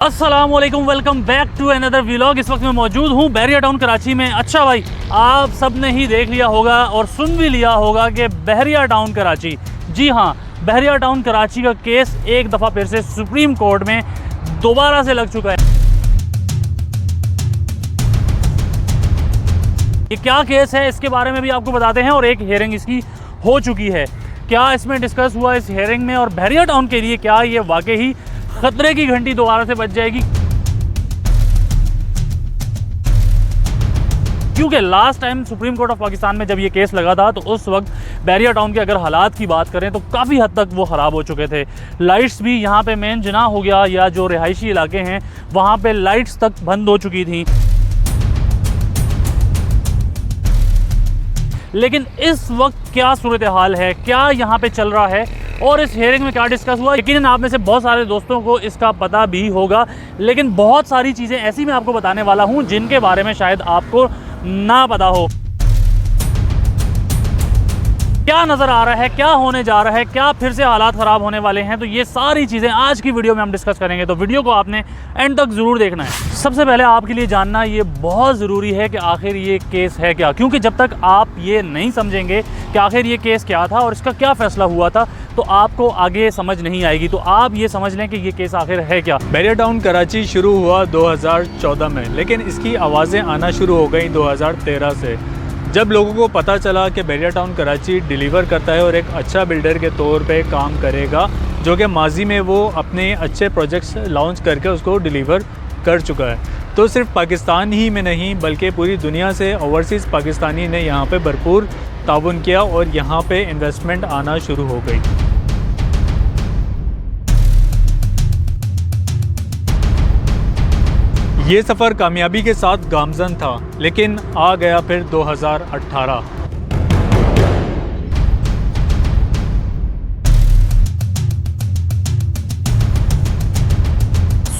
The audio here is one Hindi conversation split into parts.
अस्सलामुअलैकुम, welcome back to another vlog. इस वक्त मैं मौजूद हूँ बैरिया टाउन कराची में। अच्छा भाई, आप सब ने ही देख लिया होगा और सुन भी लिया होगा कि बैरिया टाउन कराची, जी हाँ, बैरिया टाउन कराची का केस एक दफ़ा फिर से सुप्रीम कोर्ट में दोबारा से लग चुका है। ये क्या केस है इसके बारे में भी आपको बताते हैं और एक हियरिंग इसकी हो चुकी है। क्या इसमें डिस्कस हुआ इस हियरिंग में और बैरिया टाउन के लिए क्या ये वाकई ही खतरे की घंटी दोबारा से बज जाएगी? क्योंकि last time supreme court of Pakistan में जब ये केस लगा था तो उस वक्त बैरिया टाउन के अगर हालात की बात करें तो काफ़ी हद तक वो ख़राब हो चुके थे। लाइट्स भी यहाँ पे मेन जना हो गया या जो रिहायशी इलाके हैं वहाँ पे लाइट्स तक बंद हो चुकी थी। लेकिन इस वक्त क्या सूरत हाल है, क्या यहाँ पे चल रहा है और इस हियरिंग में क्या डिस्कस हुआ? यकीनन आप में से बहुत सारे दोस्तों को इसका पता भी होगा, लेकिन बहुत सारी चीज़ें ऐसी मैं आपको बताने वाला हूँ जिनके बारे में शायद आपको ना पता हो। क्या नज़र आ रहा है, क्या होने जा रहा है, क्या फिर से हालात ख़राब होने वाले हैं, तो ये सारी चीज़ें आज की वीडियो में हम डिस्कस करेंगे। तो वीडियो को आपने एंड तक ज़रूर देखना है। सबसे पहले आपके लिए जानना ये बहुत ज़रूरी है कि आखिर ये केस है क्या, क्योंकि जब तक आप ये नहीं समझेंगे कि आखिर ये केस क्या था और इसका क्या फ़ैसला हुआ था तो आपको आगे समझ नहीं आएगी। तो आप ये समझ लें कि ये केस आखिर है क्या। बैरिया टाउन कराची शुरू हुआ 2014 में, लेकिन इसकी आवाज़ें आना शुरू हो गई 2013 से, जब लोगों को पता चला कि बैरिया टाउन कराची डिलीवर करता है और एक अच्छा बिल्डर के तौर पे काम करेगा, जो कि माजी में वो अपने अच्छे प्रोजेक्ट्स लॉन्च करके उसको डिलीवर कर चुका है। तो सिर्फ पाकिस्तान ही में नहीं बल्कि पूरी दुनिया से ओवरसीज़ पाकिस्तानी ने यहाँ पे भरपूर ताउन किया और यहाँ पे इन्वेस्टमेंट आना शुरू हो गई। ये सफ़र कामयाबी के साथ गामज़न था, लेकिन आ गया फिर 2018।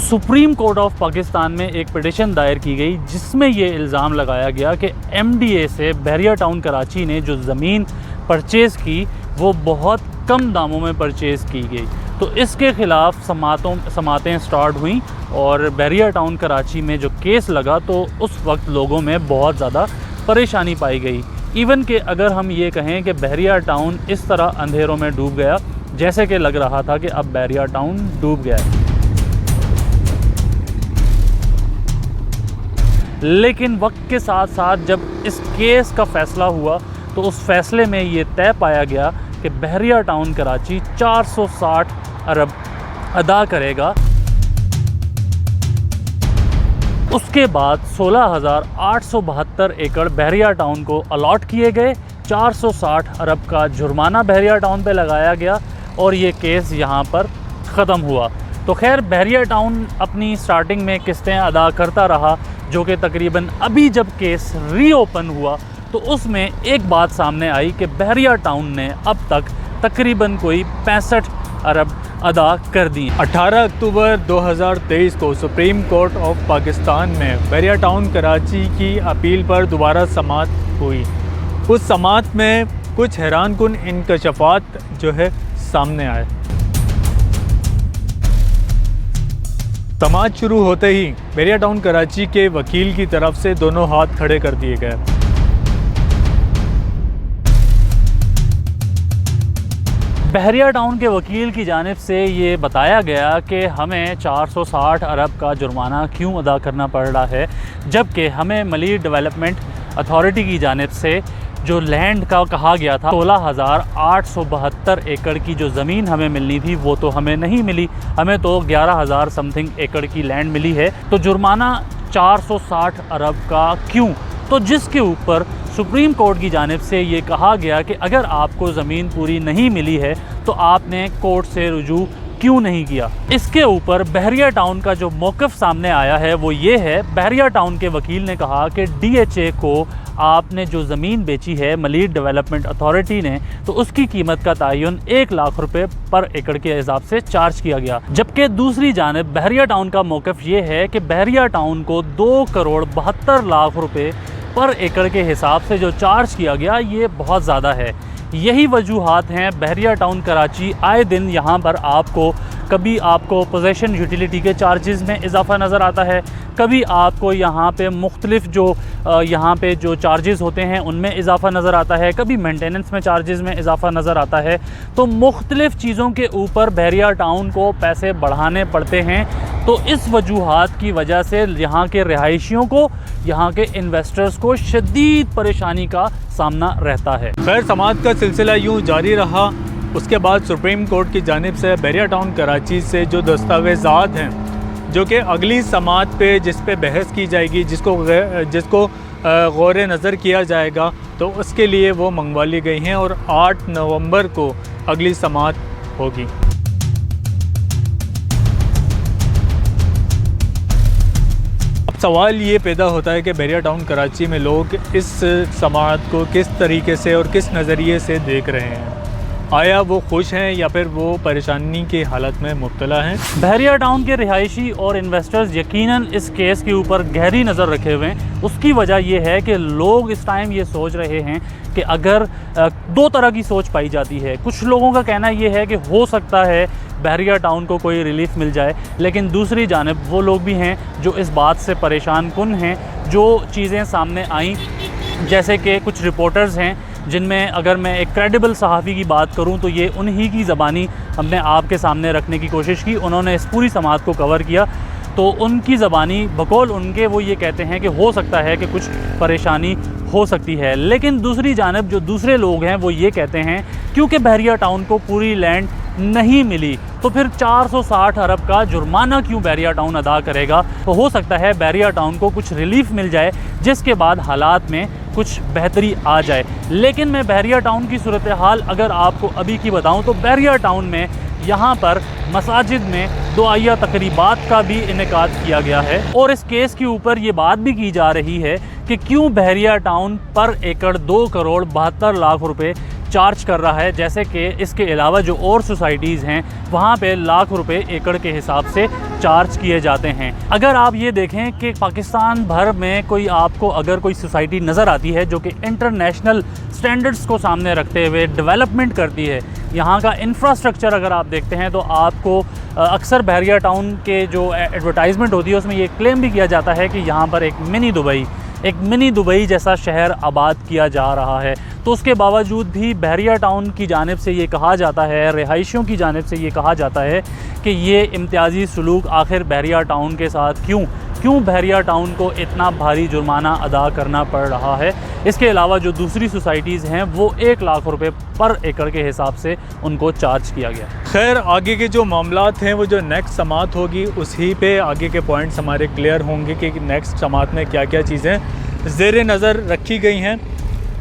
सुप्रीम कोर्ट ऑफ पाकिस्तान में एक पिटीशन दायर की गई जिसमें ये इल्ज़ाम लगाया गया कि MDA से बैरिया टाउन कराची ने जो ज़मीन परचेज़ की वो बहुत कम दामों में परचेज़ की गई। तो इसके ख़िलाफ़ समातें स्टार्ट हुई और बैरिया टाउन कराची में जो केस लगा तो उस वक्त लोगों में बहुत ज़्यादा परेशानी पाई गई। इवन कि अगर हम ये कहें कि बैरिया टाउन इस तरह अंधेरों में डूब गया जैसे कि लग रहा था कि अब बैरिया टाउन डूब गया है। लेकिन वक्त के साथ साथ जब इस केस का फ़ैसला हुआ तो उस फैसले में ये तय पाया गया कि बैरिया टाउन कराची 460 अरब अदा करेगा। उसके बाद 16,872 एकड़ बैरिया टाउन को अलॉट किए गए, 460 अरब का जुर्माना बैरिया टाउन पे लगाया गया और ये केस यहाँ पर ख़त्म हुआ। तो खैर बैरिया टाउन अपनी स्टार्टिंग में किस्तें अदा करता रहा, जो कि तकरीबन अभी जब केस रीओपन हुआ तो उसमें एक बात सामने आई कि बैरिया टाउन ने अब तक तकरीबन कोई 65 अरब अदा कर दी। 18 अक्टूबर 2023 को सुप्रीम कोर्ट ऑफ पाकिस्तान में बैरिया टाउन कराची की अपील पर दोबारा समाअत हुई। उस समाअत में कुछ हैरानकुन इंकशाफात जो है सामने आए। समाअत शुरू होते ही बैरिया टाउन कराची के वकील की तरफ से दोनों हाथ खड़े कर दिए गए। बैरिया टाउन के वकील की जानिब से ये बताया गया कि हमें 460 अरब का जुर्माना क्यों अदा करना पड़ रहा है, जबकि हमें मलीर डेवलपमेंट अथॉरिटी की जानिब से जो लैंड का कहा गया था 16,872 एकड़ की जो ज़मीन हमें मिलनी थी वो तो हमें नहीं मिली, हमें तो 11,000 समथिंग एकड़ की लैंड मिली है। तो जुर्माना 460 अरब का क्यों? तो जिसके ऊपर सुप्रीम कोर्ट की जानिब से ये कहा गया कि अगर आपको ज़मीन पूरी नहीं मिली है तो आपने कोर्ट से रुजू क्यों नहीं किया। इसके ऊपर बैरिया टाउन का जो मौक़िफ़ सामने आया है वो ये है, बैरिया टाउन के वकील ने कहा कि DHA को आपने जो ज़मीन बेची है मलीर डेवलपमेंट अथॉरिटी ने, तो उसकी कीमत का तयन 1 लाख रुपए पर एकड़ के हिसाब से चार्ज किया गया। जबकि दूसरी जानिब बैरिया टाउन का मौक़िफ़ ये है कि बैरिया टाउन को 2 करोड़ 72 लाख रुपए पर एकड़ के हिसाब से जो चार्ज किया गया ये बहुत ज़्यादा है। यही वजूहात हैं बैरिया टाउन कराची आए दिन यहाँ पर आपको कभी आपको पोजेशन यूटिलिटी के चार्जेस में इजाफा नज़र आता है, कभी आपको यहाँ पे मुख्तलिफ जो यहाँ पे जो चार्जेस होते हैं उनमें इजाफा नज़र आता है, कभी मेंटेनेंस में चार्जेस में इजाफा नज़र आता है। तो मुख्तलिफ चीज़ों के ऊपर बहरिया टाउन को पैसे बढ़ाने पड़ते हैं। तो इस वजूहात की वजह से यहाँ के रिहायशियों को, यहाँ के इन्वेस्टर्स को शदीद परेशानी का सामना रहता है। खैर समाअत का सिलसिला यूँ जारी रहा। उसके बाद सुप्रीम कोर्ट की जानिब से बहरिया टाउन कराची से जो दस्तावेज़ात हैं जो कि अगली समाअत पे जिस पे बहस की जाएगी, जिसको गौर नज़र किया जाएगा, तो उसके लिए वो मंगवा ली गई हैं और 8 नवंबर को अगली समाअत होगी। अब सवाल ये पैदा होता है कि बहरिया टाउन कराची में लोग इस समाअत को किस तरीके से और किस नज़रिए से देख रहे हैं। आया वो खुश हैं या फिर वो परेशानी की हालत में मुब्तला हैं। बहरिया टाउन के रिहायशी और इन्वेस्टर्स यकीनन इस केस के ऊपर गहरी नज़र रखे हुए हैं। उसकी वजह यह है कि लोग इस टाइम ये सोच रहे हैं कि अगर दो तरह की सोच पाई जाती है। कुछ लोगों का कहना ये है कि हो सकता है बहरिया टाउन को कोई रिलीफ मिल जाए, लेकिन दूसरी जानिब वो लोग भी हैं जो इस बात से परेशान कुन हैं। जो चीज़ें सामने आईं, जैसे कि कुछ रिपोर्टर्स हैं जिनमें अगर मैं एक क्रेडिबल सहाफ़ी की बात करूं तो ये उन्हीं की ज़बानी हमने आपके सामने रखने की कोशिश की। उन्होंने इस पूरी समाअत को कवर किया, तो उनकी ज़बानी बकौल उनके वो ये कहते हैं कि हो सकता है कि कुछ परेशानी हो सकती है। लेकिन दूसरी जानिब जो दूसरे लोग हैं वो ये कहते हैं क्योंकि बहरिया टाउन को पूरी लैंड नहीं मिली तो फिर 460 अरब का जुर्माना क्यों बहरिया टाउन अदा करेगा। तो हो सकता है बहरिया टाउन को कुछ रिलीफ मिल जाए जिसके बाद हालात में कुछ बेहतरी आ जाए। लेकिन मैं बहरिया टाउन की सूरत हाल अगर आपको अभी की बताऊं तो बहरिया टाउन में यहाँ पर मसाजिद में दुआया तकरीबात का भी इनेकाद किया गया है और इस केस के ऊपर ये बात भी की जा रही है कि क्यों बहरिया टाउन पर एकड़ 2 करोड़ 72 लाख रुपए चार्ज कर रहा है, जैसे कि इसके अलावा जो और सोसाइटीज़ हैं वहाँ पे लाख रुपए एकड़ के हिसाब से चार्ज किए जाते हैं। अगर आप ये देखें कि पाकिस्तान भर में कोई आपको अगर कोई सोसाइटी नज़र आती है जो कि इंटरनेशनल स्टैंडर्ड्स को सामने रखते हुए डेवलपमेंट करती है, यहाँ का इंफ्रास्ट्रक्चर अगर आप देखते हैं तो आपको अक्सर बहरिया टाउन के जो एडवर्टाइजमेंट होती है उसमें ये क्लेम भी किया जाता है कि यहाँ पर एक मिनी दुबई जैसा शहर आबाद किया जा रहा है। तो उसके बावजूद भी बहरिया टाउन की जानिब से ये कहा जाता है, रिहायशियों की जानिब से ये कहा जाता है कि ये इम्तियाज़ी सलूक आखिर बहरिया टाउन के साथ क्यों बहरिया टाउन को इतना भारी जुर्माना अदा करना पड़ रहा है। इसके अलावा जो दूसरी सोसाइटीज़ हैं वो 1 लाख रुपए पर एकड़ के हिसाब से उनको चार्ज किया गया। खैर आगे के जो मामलात हैं वो जो नेक्स्ट समाअत होगी उसी पे आगे के पॉइंट्स हमारे क्लियर होंगे कि नेक्स्ट समाअत में क्या क्या चीज़ें ज़ेर नज़र रखी गई हैं।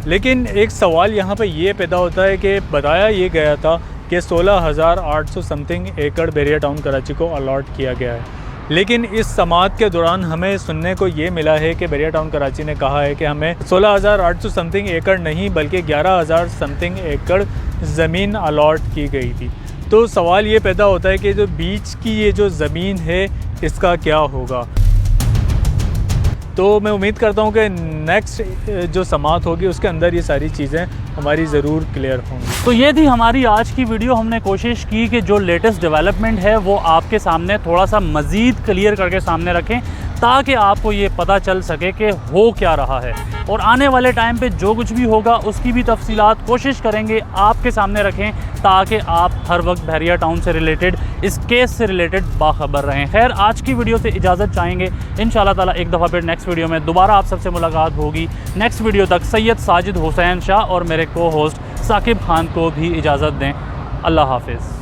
लेकिन एक सवाल यहाँ पे ये पैदा होता है कि बताया ये गया था कि 16,800 समथिंग एकड़ बहरिया टाउन कराची को अलॉट किया गया है, लेकिन इस समाअत के दौरान हमें सुनने को ये मिला है कि बहरिया टाउन कराची ने कहा है कि हमें 16,800 समथिंग एकड़ नहीं बल्कि 11,000 समथिंग एकड़ ज़मीन अलॉट की गई थी। तो सवाल ये पैदा होता है कि जो बीच की ये जो ज़मीन है इसका क्या होगा। तो मैं उम्मीद करता हूँ कि नेक्स्ट जो समाअत होगी उसके अंदर ये सारी चीज़ें हमारी ज़रूर क्लियर होंगी। तो ये थी हमारी आज की वीडियो। हमने कोशिश की कि जो लेटेस्ट डेवलपमेंट है वो आपके सामने थोड़ा सा मज़ीद क्लियर करके सामने रखें ताकि आपको ये पता चल सके कि हो क्या रहा है, और आने वाले टाइम पे जो कुछ भी होगा उसकी भी तफसीलात कोशिश करेंगे आपके सामने रखें ताकि आप हर वक्त बहरिया टाउन से रिलेटेड, इस केस से रिलेटेड बाखबर रहें। खैर आज की वीडियो से इजाज़त चाहेंगे। इंशाल्लाह ताला एक दफ़ा फिर नेक्स्ट वीडियो में दोबारा आप सबसे मुलाकात होगी। नेक्स्ट वीडियो तक सैयद साजिद हुसैन शाह और मेरे को होस्ट साकिब खान को भी इजाज़त दें। अल्लाह हाफिज़।